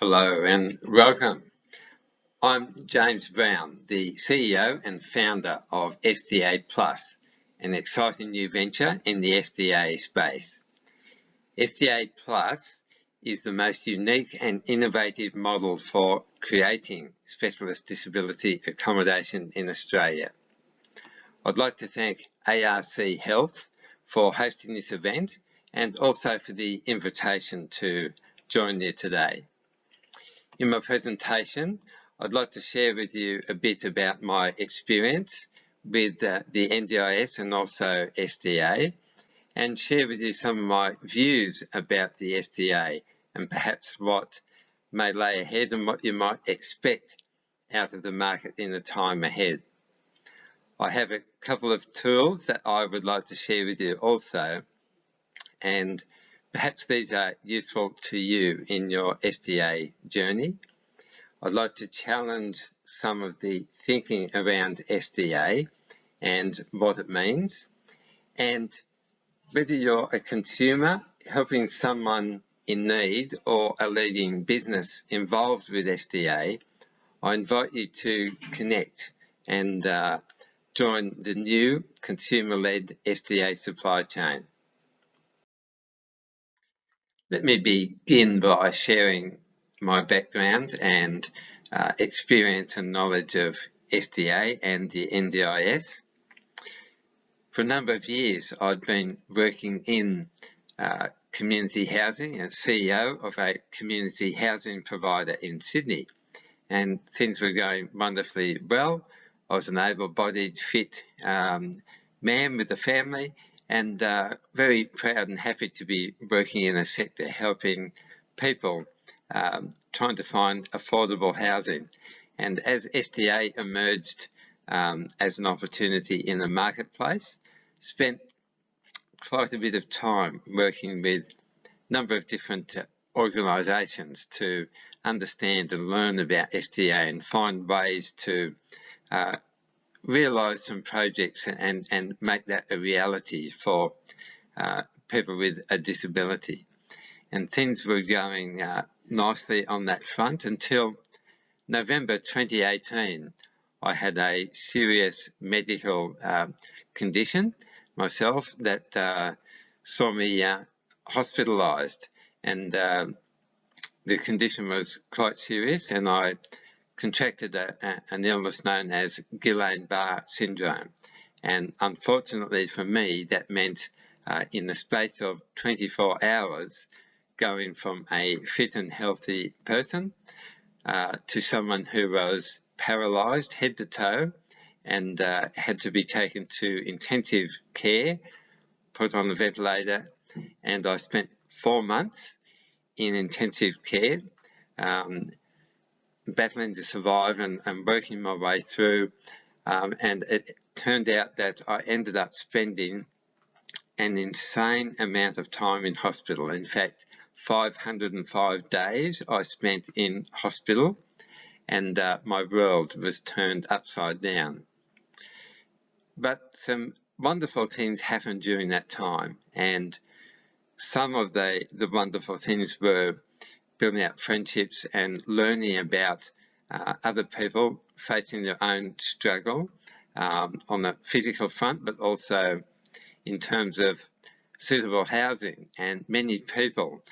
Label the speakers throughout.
Speaker 1: Hello and welcome. I'm James Brown, the CEO and founder of SDA Plus, an exciting new venture in the SDA space. SDA Plus is the most unique and innovative model for creating specialist disability accommodation in Australia. I'd like to thank ARC Health for hosting this event and also for the invitation to join you today. In my presentation, I'd like to share with you a bit about my experience with the NDIS and also SDA, and share with you some of my views about the SDA and perhaps what may lay ahead and what you might expect out of the market in the time ahead. I have a couple of tools that I would like to share with you also, and perhaps these are useful to you in your SDA journey. I'd like to challenge some of the thinking around SDA and what it means. And whether you're a consumer helping someone in need or a leading business involved with SDA, I invite you to connect and join the new consumer-led SDA supply chain. Let me begin by sharing my background and experience and knowledge of SDA and the NDIS. For a number of years, I've been working in community housing as CEO of a community housing provider in Sydney, and things were going wonderfully well. I was an able-bodied, fit man with a family, and very proud and happy to be working in a sector helping people trying to find affordable housing. And as SDA emerged as an opportunity in the marketplace, spent quite a bit of time working with a number of different organisations to understand and learn about SDA and find ways to realise some projects and make that a reality for people with a disability. And things were going nicely on that front until November 2018. I had a serious medical condition myself that saw me hospitalised, and the condition was quite serious, and I contracted an illness known as Guillain-Barré syndrome. And unfortunately for me, that meant in the space of 24 hours, going from a fit and healthy person to someone who was paralysed head to toe and had to be taken to intensive care, put on a ventilator, and I spent 4 months in intensive care, battling to survive and working my way through, and it turned out that I ended up spending an insane amount of time in hospital. In fact, 505 days I spent in hospital, and my world was turned upside down. But some wonderful things happened during that time, and some of the wonderful things were building out friendships and learning about other people facing their own struggle on the physical front, but also in terms of suitable housing, and many people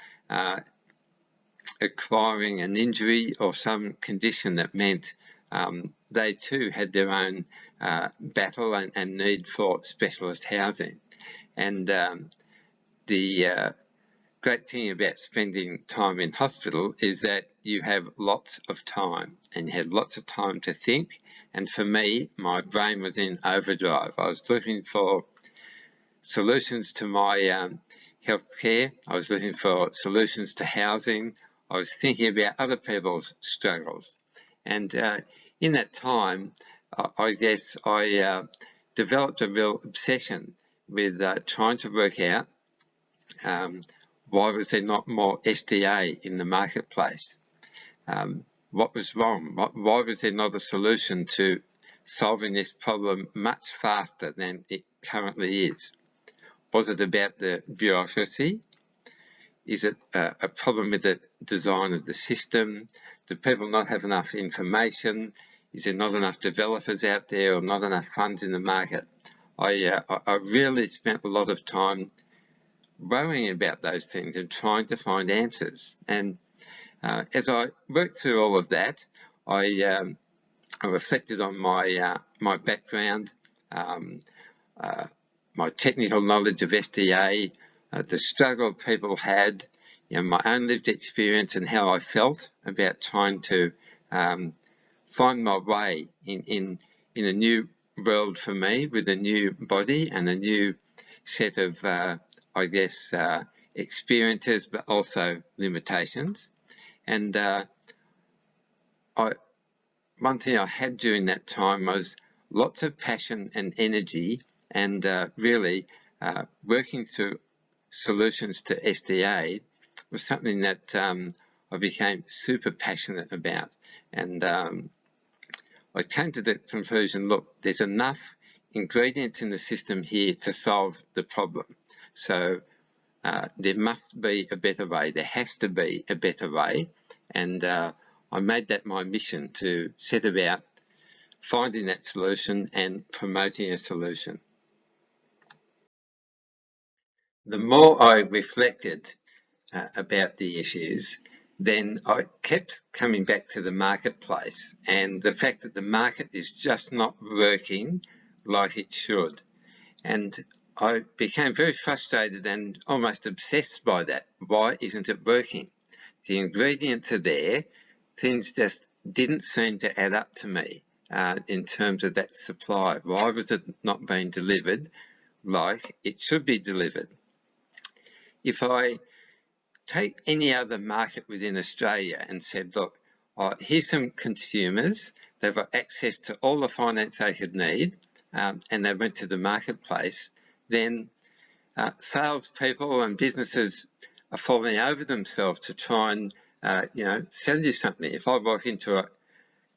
Speaker 1: acquiring an injury or some condition that meant they too had their own battle and need for specialist housing. And the great thing about spending time in hospital is that you have lots of time, and you have lots of time to think. And for me, my brain was in overdrive. I was looking for solutions to my healthcare. I was looking for solutions to housing. I was thinking about other people's struggles. And in that time, I guess I developed a real obsession with trying to work out why was there not more SDA in the marketplace? What was wrong? Why was there not a solution to solving this problem much faster than it currently is? Was it about the bureaucracy? Is it a problem with the design of the system? Do people not have enough information? Is there not enough developers out there or not enough funds in the market? I really spent a lot of time worrying about those things and trying to find answers. And as I worked through all of that, I reflected on my background, my technical knowledge of SDA, the struggle people had, my own lived experience and how I felt about trying to find my way in a new world for me with a new body and a new set of, I guess, experiences, but also limitations. And one thing I had during that time was lots of passion and energy, and really working through solutions to SDA was something that I became super passionate about. And I came to the conclusion, look, there's enough ingredients in the system here to solve the problem. So there must be a better way. There has to be a better way. And I made that my mission to set about finding that solution and promoting a solution. The more I reflected about the issues, then I kept coming back to the marketplace and the fact that the market is just not working like it should. And I became very frustrated and almost obsessed by that. Why isn't it working? The ingredients are there. Things just didn't seem to add up to me in terms of that supply. Why was it not being delivered like it should be delivered? If I take any other market within Australia and said, look, here's some consumers, they've got access to all the finance they could need, and they went to the marketplace, then salespeople and businesses are falling over themselves to try and sell you something. If I walk into a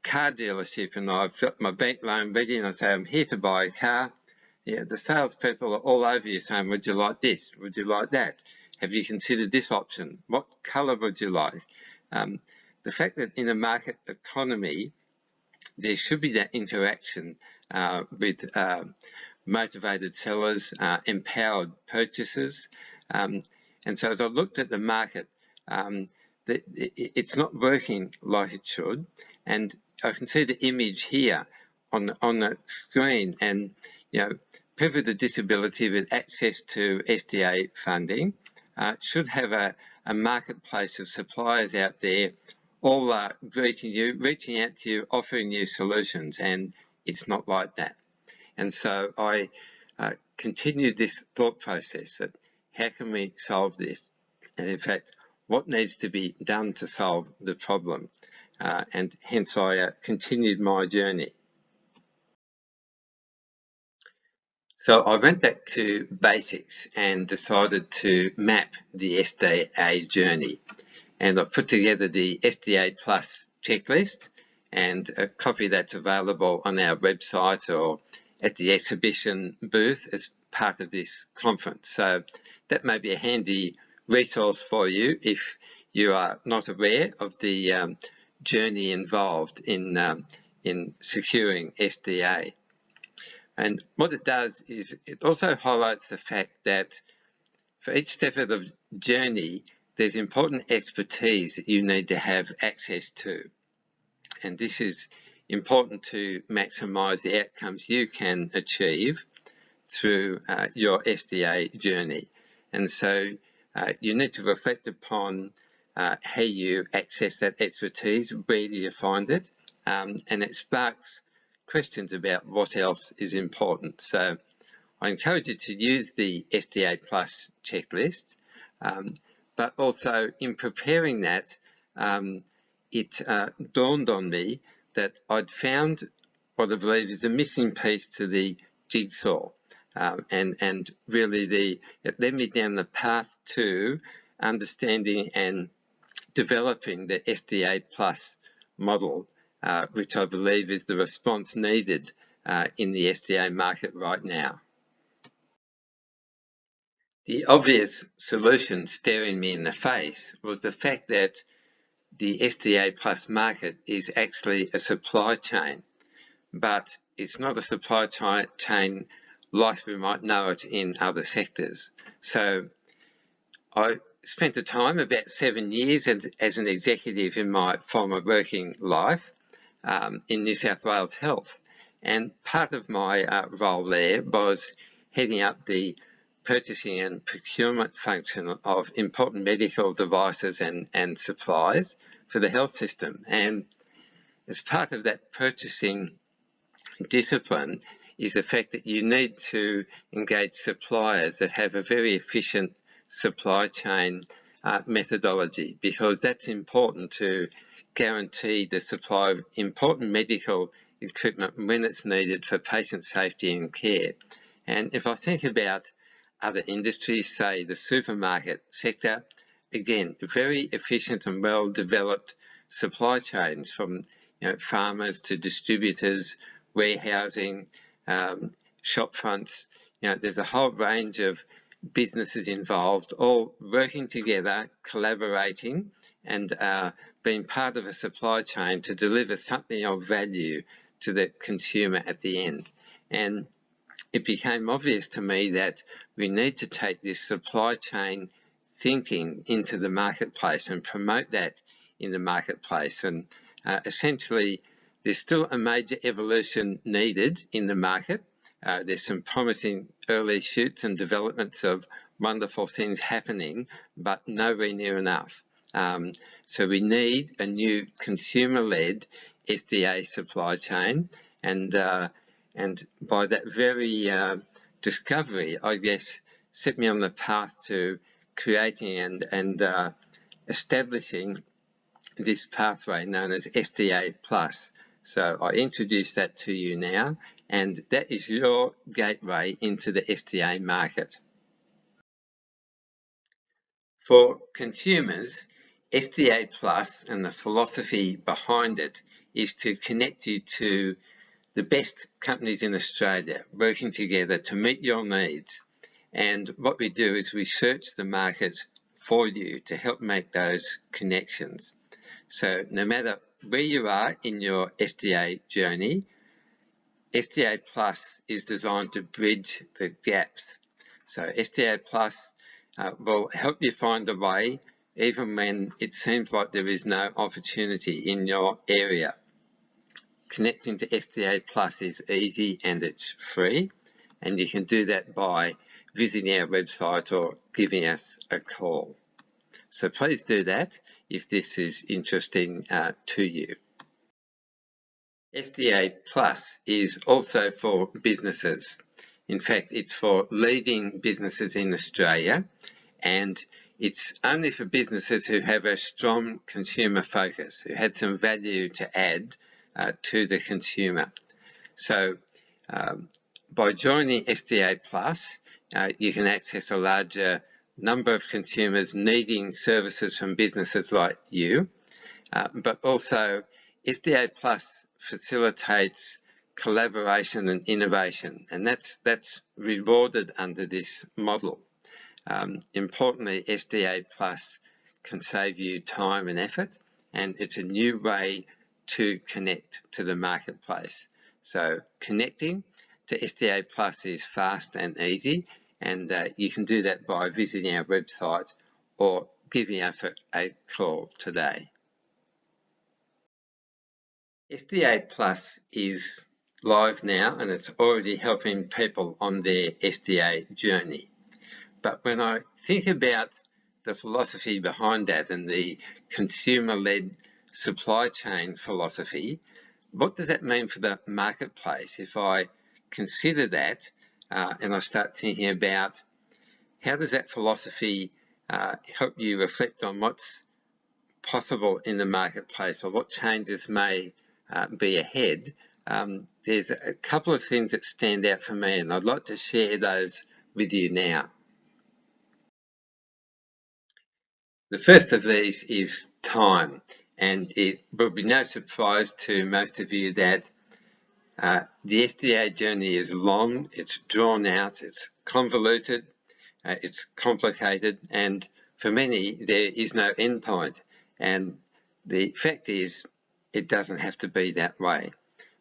Speaker 1: car dealership and I've got my bank loan ready and I say, I'm here to buy a car, the salespeople are all over you saying, would you like this? Would you like that? Have you considered this option? What colour would you like? The fact that in a market economy, there should be that interaction with motivated sellers, empowered purchasers. And so as I looked at the market, it's not working like it should. And I can see the image here on the screen, and people with a disability with access to SDA funding should have a marketplace of suppliers out there, all greeting you, reaching out to you, offering you solutions, and it's not like that. And so I continued this thought process that how can we solve this? And in fact, what needs to be done to solve the problem? And hence I continued my journey. So I went back to basics and decided to map the SDA journey. And I put together the SDA Plus checklist, and a copy that's available on our website or at the exhibition booth as part of this conference. So that may be a handy resource for you if you are not aware of the journey involved in securing SDA. And what it does is it also highlights the fact that for each step of the journey, there's important expertise that you need to have access to. And this is important to maximise the outcomes you can achieve through your SDA journey. And so you need to reflect upon how you access that expertise, where do you find it, and it sparks questions about what else is important. So I encourage you to use the SDA Plus checklist, but also in preparing that, it dawned on me that I'd found what I believe is the missing piece to the jigsaw, and really it led me down the path to understanding and developing the SDA Plus model, which I believe is the response needed in the SDA market right now. The obvious solution staring me in the face was the fact that the SDA Plus market is actually a supply chain, but it's not a supply chain like we might know it in other sectors. So I spent a time, about 7 years, as an executive in my former working life in New South Wales Health. And part of my role there was heading up the purchasing and procurement function of important medical devices and supplies for the health system. And as part of that purchasing discipline is the fact that you need to engage suppliers that have a very efficient supply chain methodology, because that's important to guarantee the supply of important medical equipment when it's needed for patient safety and care. And if I think about other industries, say the supermarket sector, again, very efficient and well-developed supply chains from farmers to distributors, warehousing, shop fronts. There's a whole range of businesses involved, all working together, collaborating, and being part of a supply chain to deliver something of value to the consumer at the end. And it became obvious to me that we need to take this supply chain thinking into the marketplace and promote that in the marketplace. And essentially, there's still a major evolution needed in the market. There's some promising early shoots and developments of wonderful things happening, but nowhere near enough. So we need a new consumer-led SDA supply chain, and by that very discovery, I guess, set me on the path to creating and establishing this pathway known as SDA Plus. So I introduce that to you now, and that is your gateway into the SDA market. For consumers, SDA Plus and the philosophy behind it is to connect you to the best companies in Australia working together to meet your needs. And what we do is we search the market for you to help make those connections. So no matter where you are in your SDA journey, SDA Plus is designed to bridge the gaps. So SDA Plus will help you find a way even when it seems like there is no opportunity in your area. Connecting to SDA Plus is easy and it's free, and you can do that by visiting our website or giving us a call. So please do that if this is interesting to you. SDA Plus is also for businesses. In fact, it's for leading businesses in Australia, and it's only for businesses who have a strong consumer focus, who had some value to add to the consumer. So by joining SDA Plus, you can access a larger number of consumers needing services from businesses like you, but also SDA Plus facilitates collaboration and innovation, and that's rewarded under this model. Importantly, SDA Plus can save you time and effort, and it's a new way to connect to the marketplace. So connecting to SDA Plus is fast and easy, and you can do that by visiting our website or giving us a call today. SDA Plus is live now, and it's already helping people on their SDA journey. But when I think about the philosophy behind that and the consumer-led supply chain philosophy, what does that mean for the marketplace? If I consider that and I start thinking about how does that philosophy help you reflect on what's possible in the marketplace or what changes may be ahead, there's a couple of things that stand out for me, and I'd like to share those with you now. The first of these is time, and it will be no surprise to most of you that the SDA journey is long, it's drawn out, it's convoluted, it's complicated, and for many there is no endpoint. And the fact is, it doesn't have to be that way.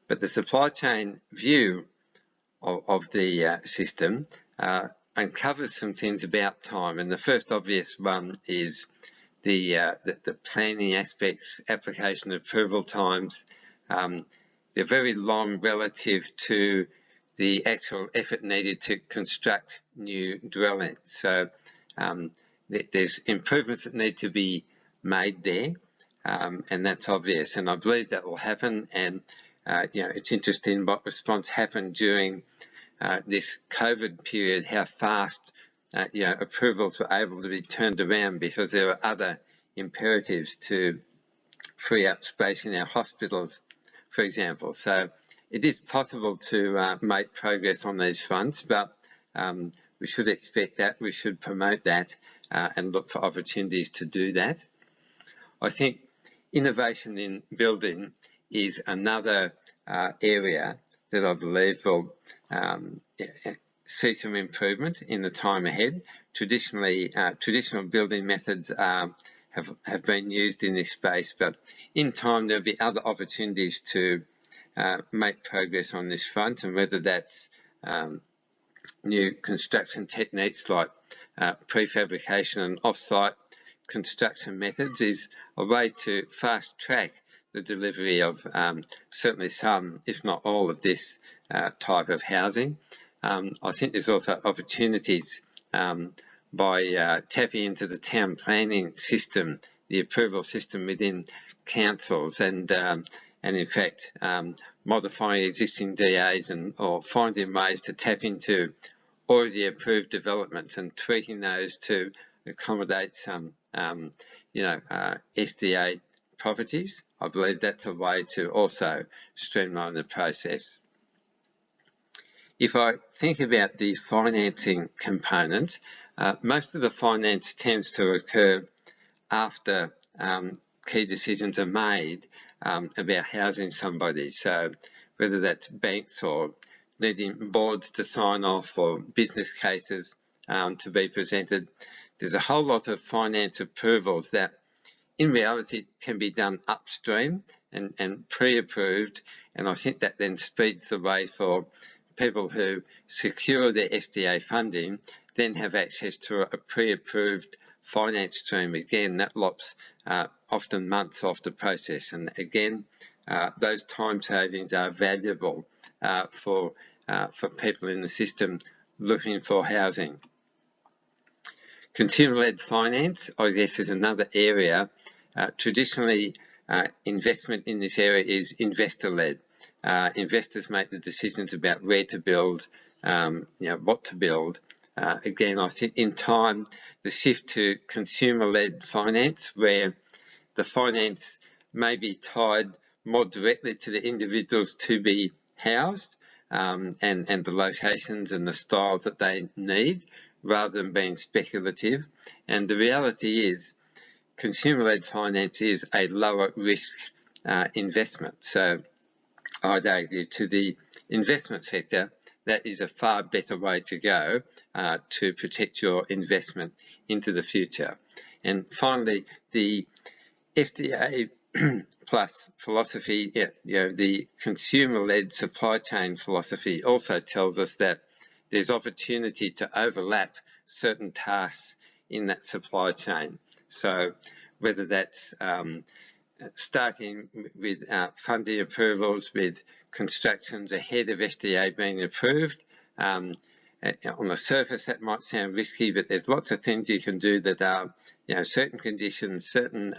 Speaker 1: But the supply chain view of the system uncovers some things about time, and the first obvious one is the planning aspects, application approval times. They're very long relative to the actual effort needed to construct new dwellings. So there's improvements that need to be made there, and that's obvious, and I believe that will happen. And it's interesting what response happened during this COVID period, how fast approvals were able to be turned around, because there were other imperatives to free up space in our hospitals, for example. So it is possible to make progress on these fronts, but we should expect that, we should promote that, and look for opportunities to do that. I think innovation in building is another area that I believe will see some improvement in the time ahead. Traditionally, traditional building methods have been used in this space, but in time there'll be other opportunities to make progress on this front, and whether that's new construction techniques like prefabrication and off-site construction methods is a way to fast-track the delivery of certainly some, if not all, of this type of housing. I think there's also opportunities by tapping into the town planning system, the approval system within councils, and in fact modifying existing DAs or finding ways to tap into already approved developments and tweaking those to accommodate some SDA properties. I believe that's a way to also streamline the process. If I think about the financing component, most of the finance tends to occur after key decisions are made about housing somebody. So whether that's banks or needing boards to sign off or business cases to be presented, there's a whole lot of finance approvals that in reality can be done upstream and pre-approved, and I think that then speeds the way for people who secure their SDA funding then have access to a pre-approved finance stream. Again, that lops often months off the process, and again those time savings are valuable for people in the system looking for housing. Consumer-led finance, I guess, is another area. Traditionally, investment in this area is investor-led. Investors make the decisions about where to build, what to build. Again, I think in time, the shift to consumer-led finance, where the finance may be tied more directly to the individuals to be housed, and the locations and the styles that they need, rather than being speculative. And the reality is, consumer-led finance is a lower risk investment. So I'd argue to the investment sector, that is a far better way to go to protect your investment into the future. And finally, the SDA plus philosophy, the consumer-led supply chain philosophy also tells us that there's opportunity to overlap certain tasks in that supply chain. So whether that's starting with funding approvals, with constructions ahead of SDA being approved, on the surface that might sound risky, but there's lots of things you can do that are, certain conditions, certain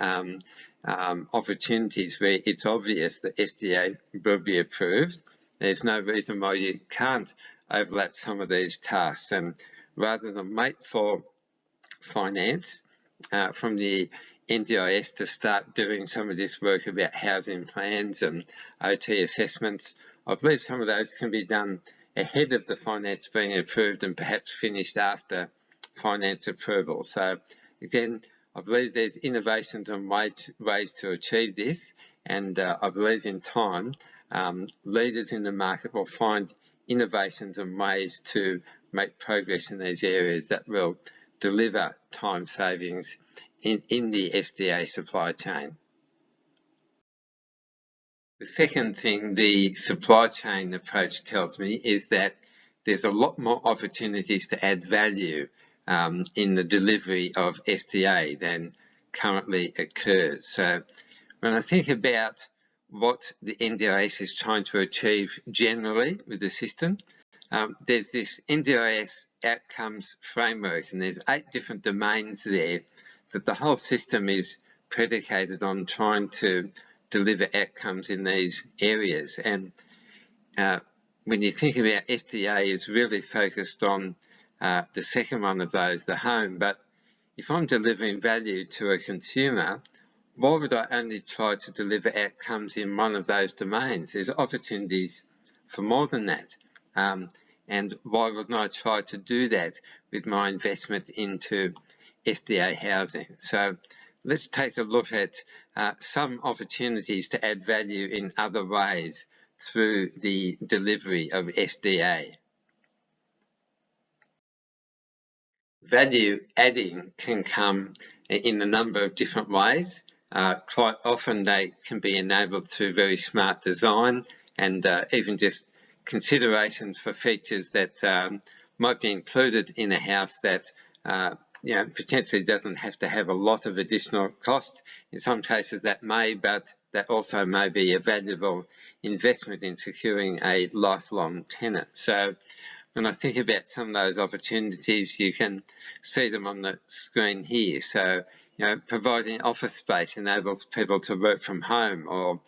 Speaker 1: opportunities where it's obvious that SDA will be approved. There's no reason why you can't overlap some of these tasks, and rather than wait for finance from the NDIS to start doing some of this work about housing plans and OT assessments, I believe some of those can be done ahead of the finance being approved and perhaps finished after finance approval. So again, I believe there's innovations and ways to achieve this, and I believe in time leaders in the market will find innovations and ways to make progress in these areas that will deliver time savings in the SDA supply chain. The second thing the supply chain approach tells me is that there's a lot more opportunities to add value in the delivery of SDA than currently occurs. So when I think about what the NDIS is trying to achieve generally with the system, there's this NDIS outcomes framework, and there's 8 different domains there that the whole system is predicated on trying to deliver outcomes in these areas. And when you think about SDA, is really focused on the second one of those, the home. But if I'm delivering value to a consumer, why would I only try to deliver outcomes in one of those domains? There's opportunities for more than that. And why wouldn't I try to do that with my investment into SDA housing? So let's take a look at some opportunities to add value in other ways through the delivery of SDA. Value adding can come in a number of different ways. Quite often they can be enabled through very smart design and even just considerations for features that might be included in a house that potentially doesn't have to have a lot of additional cost. In some cases that may, but that also may be a valuable investment in securing a lifelong tenant. So when I think about some of those opportunities, you can see them on the screen here. So, providing office space enables people to work from home, or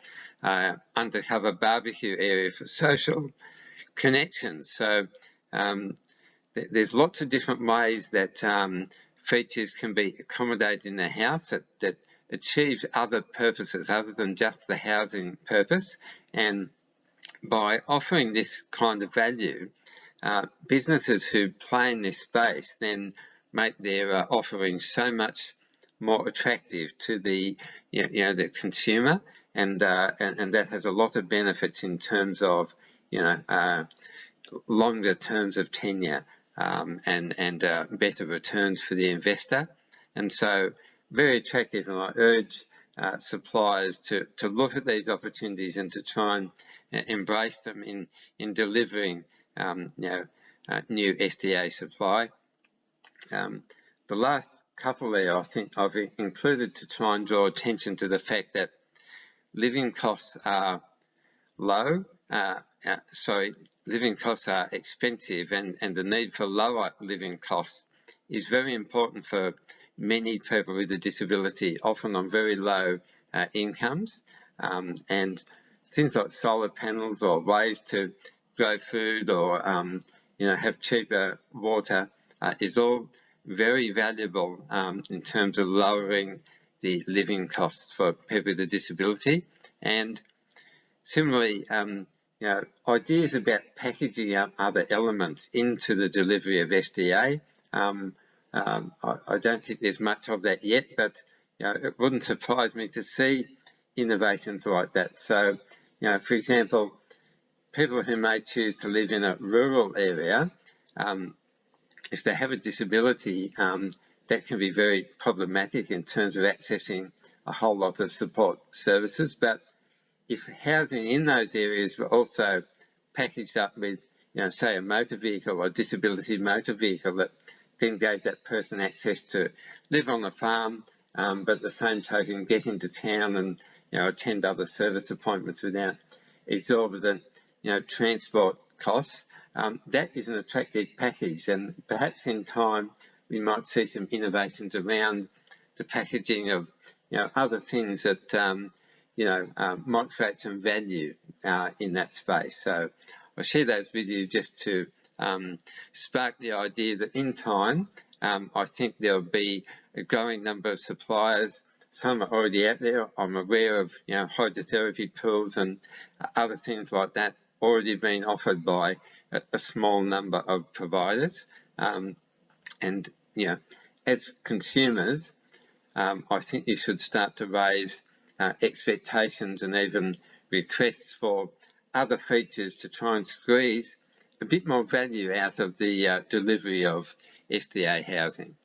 Speaker 1: undercover barbecue area for social connections. So there's lots of different ways that features can be accommodated in a house that achieves other purposes other than just the housing purpose. And by offering this kind of value, businesses who play in this space then make their offerings so much more attractive to the the consumer, and that has a lot of benefits in terms of longer terms of tenure and better returns for the investor. And so very attractive, and I urge suppliers to look at these opportunities and to try and embrace them in delivering new SDA supply. The last couple there, I think I've included to try and draw attention to the fact that living costs are low. Living costs are expensive, and the need for lower living costs is very important for many people with a disability, often on very low incomes. And things like solar panels or ways to grow food or have cheaper water is all very valuable in terms of lowering the living costs for people with a disability. And similarly, ideas about packaging up other elements into the delivery of SDA. I don't think there's much of that yet, but it wouldn't surprise me to see innovations like that. So, for example, people who may choose to live in a rural area, if they have a disability, that can be very problematic in terms of accessing a whole lot of support services. But if housing in those areas were also packaged up with, say a motor vehicle or disability motor vehicle that then gave that person access to live on the farm, but at the same token get into town and attend other service appointments without exorbitant transport costs, that is an attractive package. And perhaps in time we might see some innovations around the packaging of other things that might create some value in that space. So I'll share those with you just to spark the idea that in time I think there'll be a growing number of suppliers. Some are already out there. I'm aware of hydrotherapy pools and other things like that already being offered by a small number of providers. And as consumers, I think you should start to raise expectations and even requests for other features to try and squeeze a bit more value out of the delivery of SDA housing.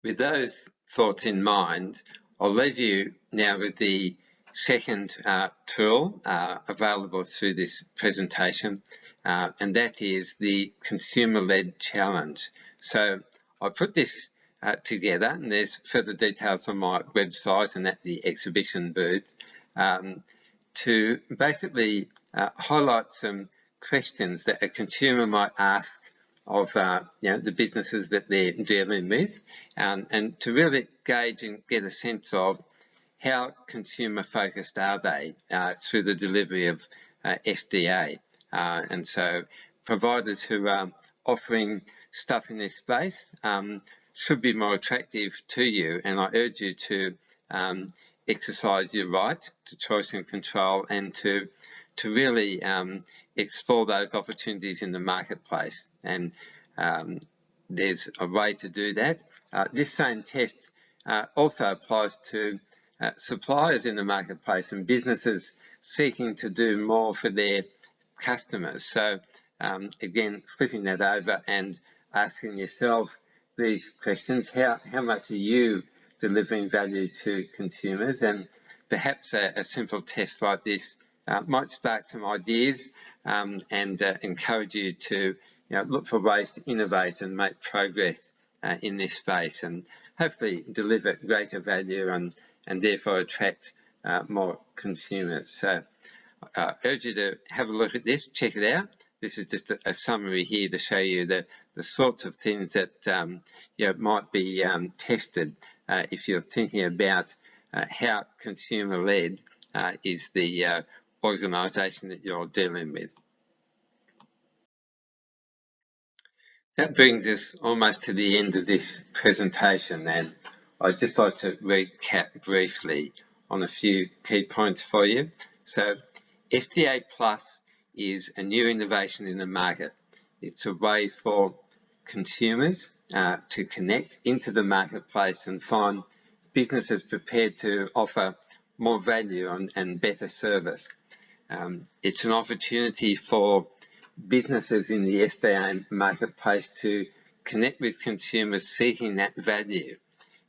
Speaker 1: With those thoughts in mind, I'll leave you now with the second tool available through this presentation, and that is the consumer-led challenge. So I put this together, and there's further details on my website and at the exhibition booth, to basically highlight some questions that a consumer might ask of the businesses that they're dealing with, and to really gauge and get a sense of how consumer focused are they through the delivery of SDA. And so providers who are offering stuff in this space should be more attractive to you, and I urge you to exercise your right to choice and control, and to really explore those opportunities in the marketplace. And there's a way to do that. This same test also applies to suppliers in the marketplace and businesses seeking to do more for their customers. So again, flipping that over and asking yourself these questions: how much are you delivering value to consumers? And perhaps a simple test like this might spark some ideas and encourage you to look for ways to innovate and make progress in this space, and hopefully deliver greater value and therefore attract more consumers. So I urge you to have a look at this, check it out. This is just a summary here to show you the sorts of things that might be tested if you're thinking about how consumer-led is the organisation that you're dealing with. That brings us almost to the end of this presentation, and I'd just like to recap briefly on a few key points for you. So SDA Plus is a new innovation in the market. It's a way for consumers to connect into the marketplace and find businesses prepared to offer more value and better service. It's an opportunity for businesses in the SDA marketplace to connect with consumers seeking that value.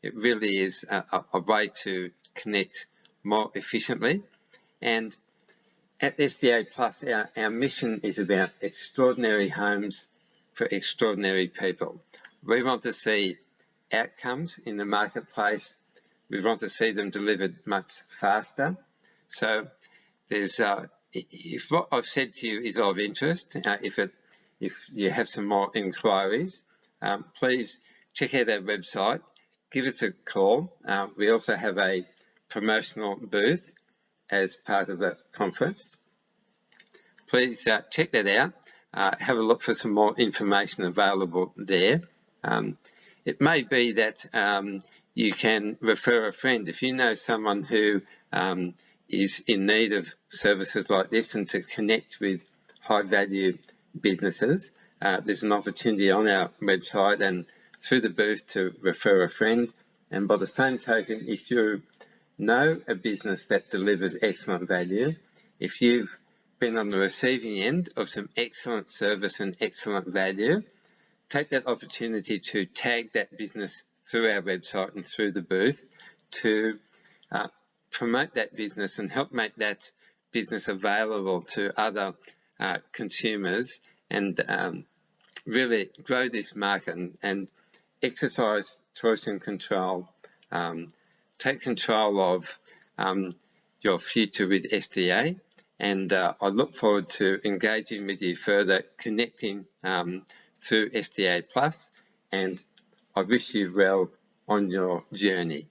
Speaker 1: It really is a way to connect more efficiently. And at SDA Plus, our mission is about extraordinary homes for extraordinary people. We want to see outcomes in the marketplace. We want to see them delivered much faster. So there's if what I've said to you is of interest, if you have some more inquiries, please check out our website, give us a call. We also have a promotional booth as part of the conference. Please check that out. Have a look for some more information available there. It may be that you can refer a friend. If you know someone who is in need of services like this and to connect with high value businesses, there's an opportunity on our website and through the booth to refer a friend. And by the same token, if you know a business that delivers excellent value, if you've been on the receiving end of some excellent service and excellent value, take that opportunity to tag that business through our website and through the booth to promote that business and help make that business available to other consumers, and really grow this market and exercise choice and control. Take control of your future with SDA, and I look forward to engaging with you further, connecting through SDA Plus, and I wish you well on your journey.